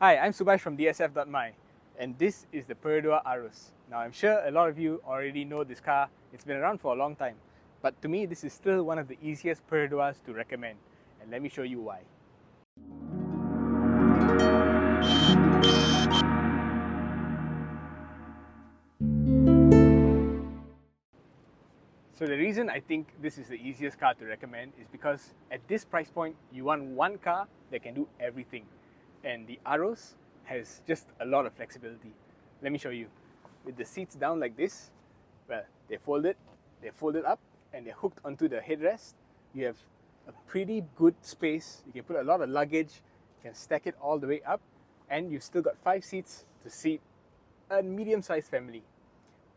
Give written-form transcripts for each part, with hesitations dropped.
Hi, I'm Subhash from dsf.my, and this is the Perodua Aruz. Now, I'm sure a lot of you already know this car. It's been around for a long time, but to me, this is still one of the easiest Peroduas to recommend, and let me show you why. So the reason I think this is the easiest car to recommend is because at this price point, you want one car that can do everything. And the Aruz has just a lot of flexibility. Let me show you. With the seats down like this, well, they're folded up, and they're hooked onto the headrest. You have a pretty good space. You can put a lot of luggage, you can stack it all the way up, and you've still got 5 seats to seat a medium-sized family.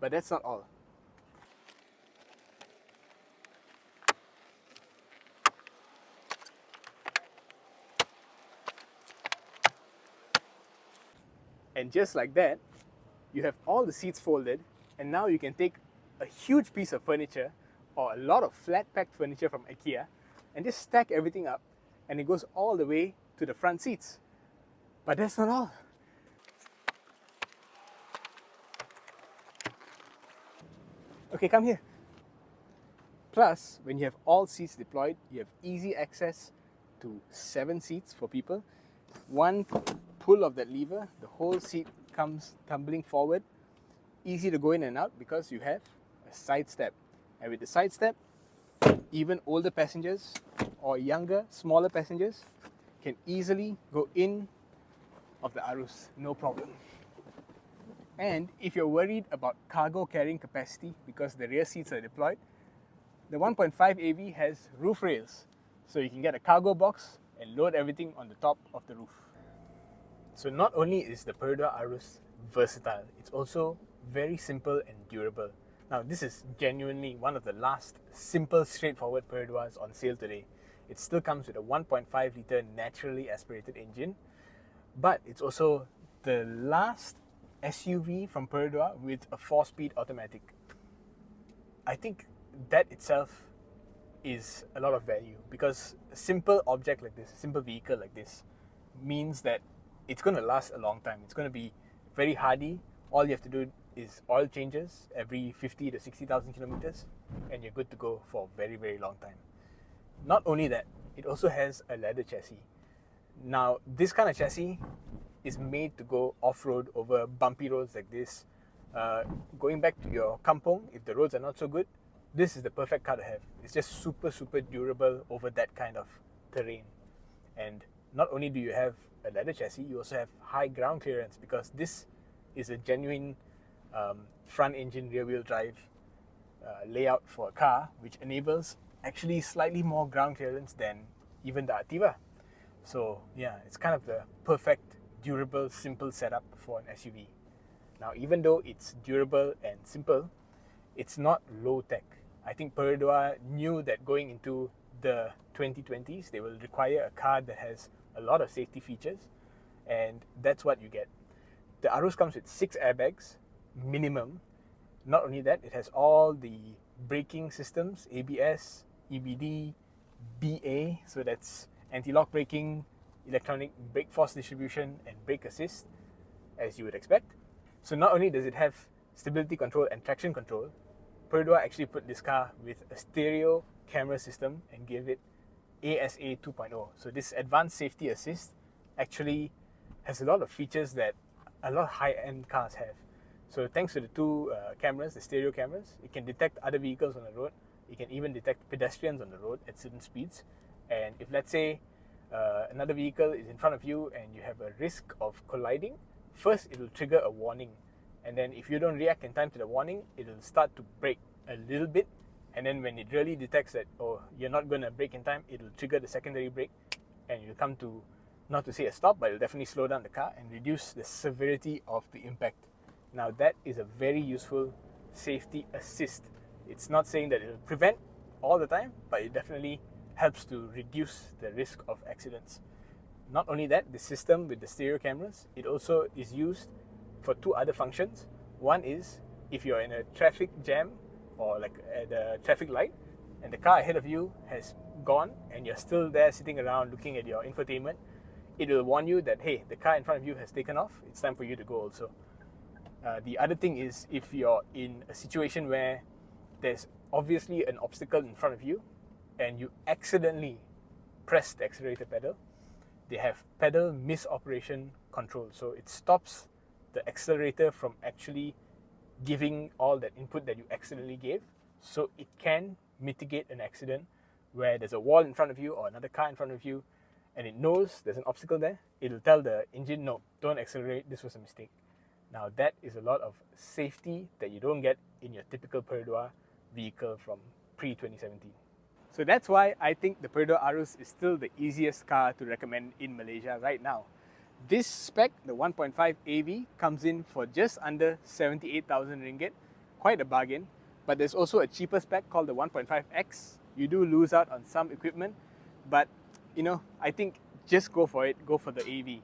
But that's not all. And just like that, you have all the seats folded, and now you can take a huge piece of furniture or a lot of flat packed furniture from IKEA and just stack everything up, and it goes all the way to the front seats. But that's not all. Okay, come here. Plus, when you have all seats deployed, you have easy access to 7 seats for people. One pull of that lever, the whole seat comes tumbling forward. Easy to go in and out because you have a side step. And with the side step, even older passengers or younger, smaller passengers can easily go in of the Aruz, no problem. And if you're worried about cargo carrying capacity because the rear seats are deployed, the 1.5 AV has roof rails, so you can get a cargo box and load everything on the top of the roof. So not only is the Perodua Aruz versatile, it's also very simple and durable. Now this is genuinely one of the last simple, straightforward Peroduas on sale today. It still comes with a 1.5 litre naturally aspirated engine, but it's also the last SUV from Perodua with a 4-speed automatic. I think that itself is a lot of value because a simple object like this, a simple vehicle like this, means that it's going to last a long time. It's going to be very hardy. All you have to do is oil changes every 50 to 60,000 kilometers, and you're good to go for a very, very long time. Not only that, it also has a leather chassis. Now, this kind of chassis is made to go off-road over bumpy roads like this. Going back to your kampong, if the roads are not so good, this is the perfect car to have. It's just super, super durable over that kind of terrain. And not only do you have a leather chassis, you also have high ground clearance because this is a genuine front engine rear wheel drive layout for a car, which enables actually slightly more ground clearance than even the Ativa. So yeah, it's kind of the perfect, durable, simple setup for an SUV. Now, even though it's durable and simple, it's not low tech. I think Perodua knew that going into the 2020s, they will require a car that has a lot of safety features, and that's what you get. The Aruz comes with 6 airbags, minimum. Not only that, it has all the braking systems, ABS, EBD, BA, so that's anti-lock braking, electronic brake force distribution, and brake assist, as you would expect. So not only does it have stability control and traction control, Perodua actually put this car with a stereo camera system and gave it ASA 2.0. So this advanced safety assist actually has a lot of features that a lot of high-end cars have. So thanks to the 2 cameras, the stereo cameras, it can detect other vehicles on the road. It can even detect pedestrians on the road at certain speeds. And if, let's say, another vehicle is in front of you and you have a risk of colliding, first it will trigger a warning. And then if you don't react in time to the warning, it will start to brake a little bit. And then when it really detects that, oh, you're not going to brake in time, it will trigger the secondary brake, and you'll come to, not to say a stop, but it'll definitely slow down the car and reduce the severity of the impact. Now that is a very useful safety assist. It's not saying that it'll prevent all the time, but it definitely helps to reduce the risk of accidents. Not only that, the system with the stereo cameras, it also is used for 2 other functions. One is if you're in a traffic jam or like at a traffic light and the car ahead of you has gone and you're still there sitting around looking at your infotainment, it will warn you that, hey, the car in front of you has taken off, it's time for you to go also. The other thing is, if you're in a situation where there's obviously an obstacle in front of you and you accidentally press the accelerator pedal, they have pedal misoperation control. So it stops the accelerator from actually giving all that input that you accidentally gave. So it can mitigate an accident where there's a wall in front of you or another car in front of you and it knows there's an obstacle there. It'll tell the engine, no, don't accelerate, this was a mistake. Now that is a lot of safety that you don't get in your typical Perodua vehicle from pre-2017. So that's why I think the Perodua Aruz is still the easiest car to recommend in Malaysia right now. This spec, the 1.5 AV, comes in for just under 78,000 ringgit, quite a bargain. But there's also a cheaper spec called the 1.5X. You do lose out on some equipment, but I think just go for it, go for the AV.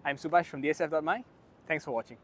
I'm Subhash from dsf.my. Thanks for watching.